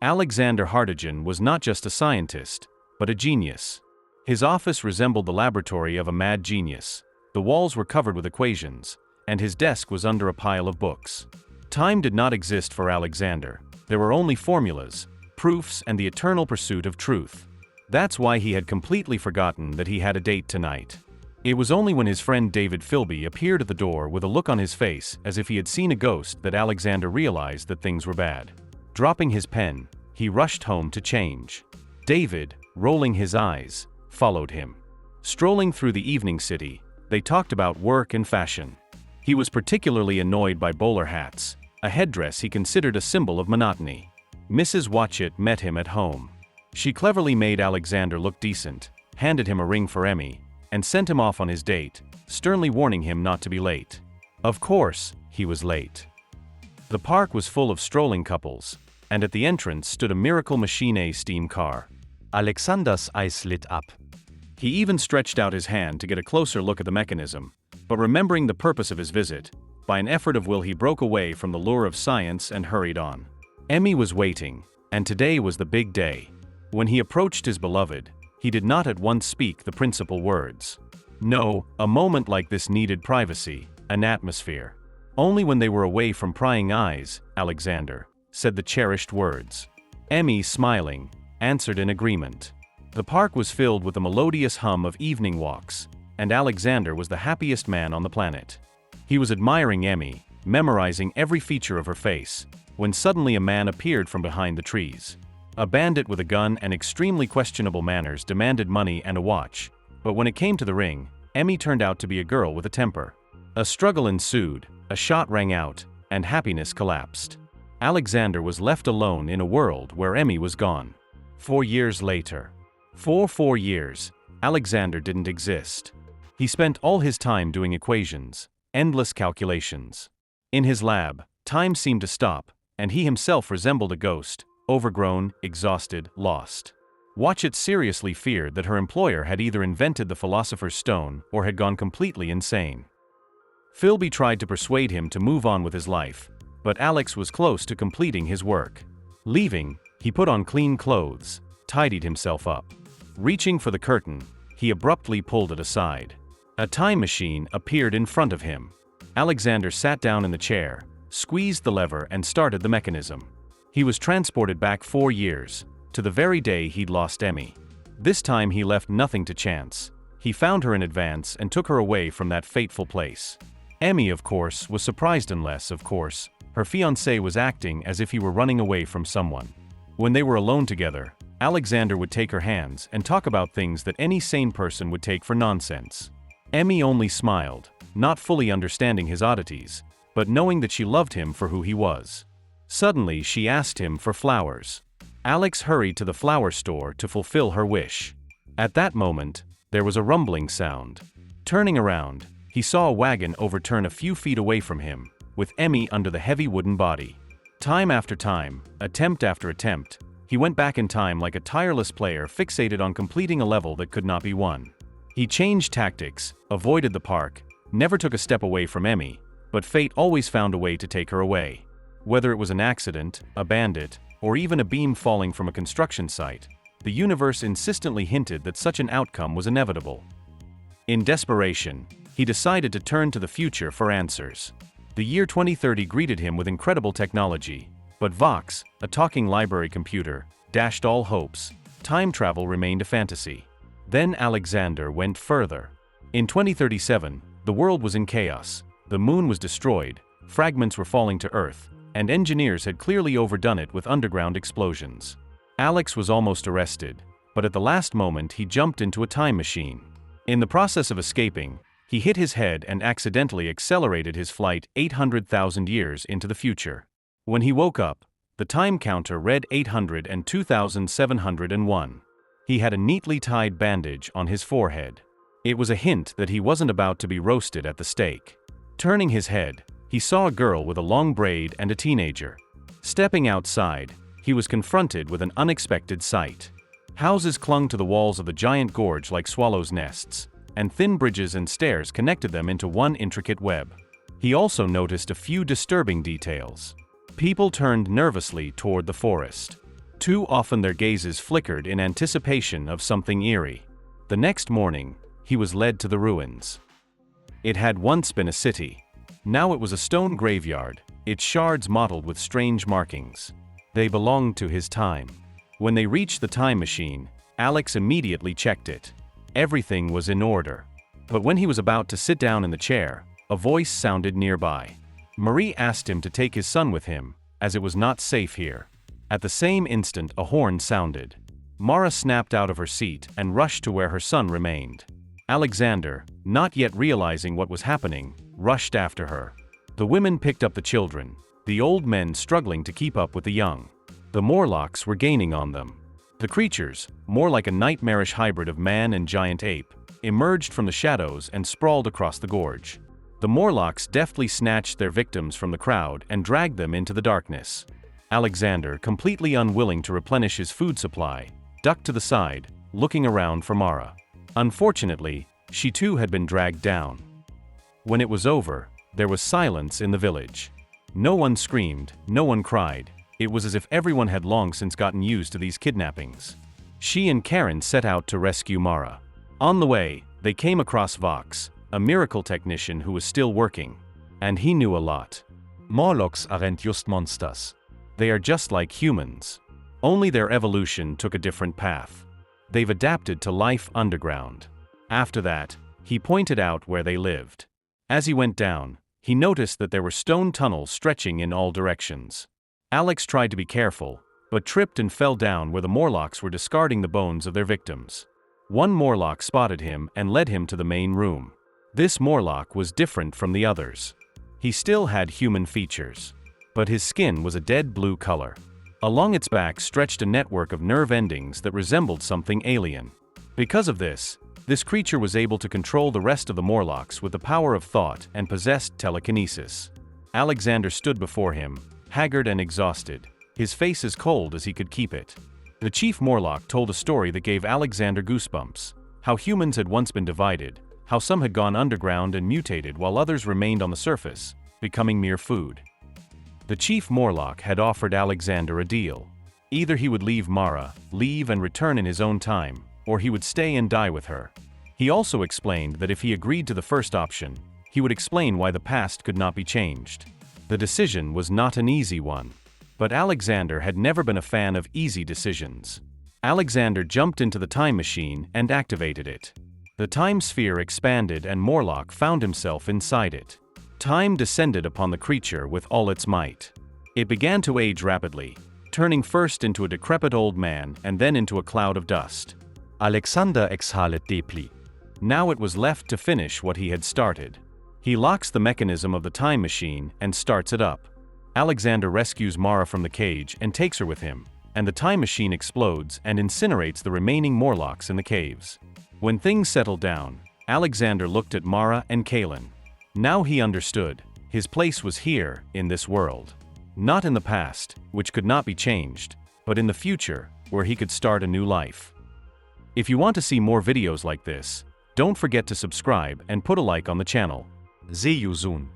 Alexander Hartigan was not just a scientist, but a genius. His office resembled the laboratory of a mad genius. The walls were covered with equations, and his desk was under a pile of books. Time did not exist for Alexander. There were only formulas, proofs, and the eternal pursuit of truth. That's why he had completely forgotten that he had a date tonight. It was only when his friend David Philby appeared at the door with a look on his face as if he had seen a ghost that Alexander realized that things were bad. Dropping his pen, he rushed home to change. David, rolling his eyes, followed him. Strolling through the evening city, they talked about work and fashion. He was particularly annoyed by bowler hats, a headdress he considered a symbol of monotony. Mrs. Watchett met him at home. She cleverly made Alexander look decent, handed him a ring for Emmy, and sent him off on his date, sternly warning him not to be late. Of course, he was late. The park was full of strolling couples, and at the entrance stood a Miracle Machine steam car. Alexander's eyes lit up. He even stretched out his hand to get a closer look at the mechanism, but remembering the purpose of his visit, by an effort of will he broke away from the lure of science and hurried on. Emmy was waiting, and today was the big day. When he approached his beloved, he did not at once speak the principal words. No, a moment like this needed privacy, an atmosphere. Only when they were away from prying eyes, Alexander said the cherished words. Emmy, smiling, answered in agreement. The park was filled with the melodious hum of evening walks, and Alexander was the happiest man on the planet. He was admiring Emmy, memorizing every feature of her face, when suddenly a man appeared from behind the trees. A bandit with a gun and extremely questionable manners demanded money and a watch, but when it came to the ring, Emmy turned out to be a girl with a temper. A struggle ensued, a shot rang out, and happiness collapsed. Alexander was left alone in a world where Emmy was gone. 4 years later. For 4 years, Alexander didn't exist. He spent all his time doing equations, endless calculations. In his lab, time seemed to stop, and he himself resembled a ghost, overgrown, exhausted, lost. Watchett seriously feared that her employer had either invented the Philosopher's Stone or had gone completely insane. Philby tried to persuade him to move on with his life, but Alex was close to completing his work. Leaving, he put on clean clothes, tidied himself up. Reaching for the curtain, he abruptly pulled it aside. A time machine appeared in front of him. Alexander sat down in the chair, squeezed the lever and started the mechanism. He was transported back 4 years, to the very day he'd lost Emmy. This time he left nothing to chance. He found her in advance and took her away from that fateful place. Emmy, of course, was surprised unless, of course, her fiancé was acting as if he were running away from someone. When they were alone together, Alexander would take her hands and talk about things that any sane person would take for nonsense. Emmy only smiled, not fully understanding his oddities, but knowing that she loved him for who he was. Suddenly she asked him for flowers. Alex hurried to the flower store to fulfill her wish. At that moment, there was a rumbling sound. Turning around, he saw a wagon overturn a few feet away from him, with Emmy under the heavy wooden body. Time after time, attempt after attempt, he went back in time like a tireless player fixated on completing a level that could not be won. He changed tactics, avoided the park, never took a step away from Emmy, but fate always found a way to take her away. Whether it was an accident, a bandit, or even a beam falling from a construction site, the universe insistently hinted that such an outcome was inevitable. In desperation, he decided to turn to the future for answers. The year 2030 greeted him with incredible technology, but Vox, a talking library computer, dashed all hopes. Time travel remained a fantasy. Then Alexander went further. In 2037, the world was in chaos. The moon was destroyed, fragments were falling to Earth, and engineers had clearly overdone it with underground explosions. Alex was almost arrested, but at the last moment he jumped into a time machine. In the process of escaping, he hit his head and accidentally accelerated his flight 800,000 years into the future. When he woke up, the time counter read 802,701. He had a neatly tied bandage on his forehead. It was a hint that he wasn't about to be roasted at the stake. Turning his head, he saw a girl with a long braid and a teenager. Stepping outside, he was confronted with an unexpected sight. Houses clung to the walls of the giant gorge like swallows' nests, and thin bridges and stairs connected them into one intricate web. He also noticed a few disturbing details. People turned nervously toward the forest. Too often their gazes flickered in anticipation of something eerie. The next morning, he was led to the ruins. It had once been a city. Now it was a stone graveyard, its shards mottled with strange markings. They belonged to his time. When they reached the time machine, Alex immediately checked it. Everything was in order. But when he was about to sit down in the chair, a voice sounded nearby. Marie asked him to take his son with him, as it was not safe here. At the same instant, a horn sounded. Mara snapped out of her seat and rushed to where her son remained. Alexander, not yet realizing what was happening, rushed after her. The women picked up the children, the old men struggling to keep up with the young. The Morlocks were gaining on them. The creatures, more like a nightmarish hybrid of man and giant ape, emerged from the shadows and sprawled across the gorge. The Morlocks deftly snatched their victims from the crowd and dragged them into the darkness. Alexander, completely unwilling to replenish his food supply, ducked to the side, looking around for Mara. Unfortunately, she too had been dragged down. When it was over, there was silence in the village. No one screamed, no one cried. It was as if everyone had long since gotten used to these kidnappings. She and Karen set out to rescue Mara. On the way, they came across Vox, a miracle technician who was still working. And he knew a lot. Morlocks aren't just monsters. They are just like humans. Only their evolution took a different path. They've adapted to life underground. After that, he pointed out where they lived. As he went down, he noticed that there were stone tunnels stretching in all directions. Alex tried to be careful, but tripped and fell down where the Morlocks were discarding the bones of their victims. One Morlock spotted him and led him to the main room. This Morlock was different from the others. He still had human features, but his skin was a dead blue color. Along its back stretched a network of nerve endings that resembled something alien. Because of this creature was able to control the rest of the Morlocks with the power of thought and possessed telekinesis. Alexander stood before him, haggard and exhausted, his face as cold as he could keep it. The chief Morlock told a story that gave Alexander goosebumps, how humans had once been divided, how some had gone underground and mutated while others remained on the surface, becoming mere food. The chief Morlock had offered Alexander a deal. Either he would leave Mara, leave and return in his own time, or he would stay and die with her. He also explained that if he agreed to the first option, he would explain why the past could not be changed. The decision was not an easy one. But Alexander had never been a fan of easy decisions. Alexander jumped into the time machine and activated it. The time sphere expanded and Morlock found himself inside it. Time descended upon the creature with all its might. It began to age rapidly, turning first into a decrepit old man and then into a cloud of dust. Alexander exhaled deeply. Now it was left to finish what he had started. He locks the mechanism of the time machine and starts it up. Alexander rescues Mara from the cage and takes her with him, and the time machine explodes and incinerates the remaining Morlocks in the caves. When things settled down, Alexander looked at Mara and Kaelin. Now he understood. His place was here, in this world. Not in the past, which could not be changed, but in the future, where he could start a new life. If you want to see more videos like this, don't forget to subscribe and put a like on the channel. See you soon.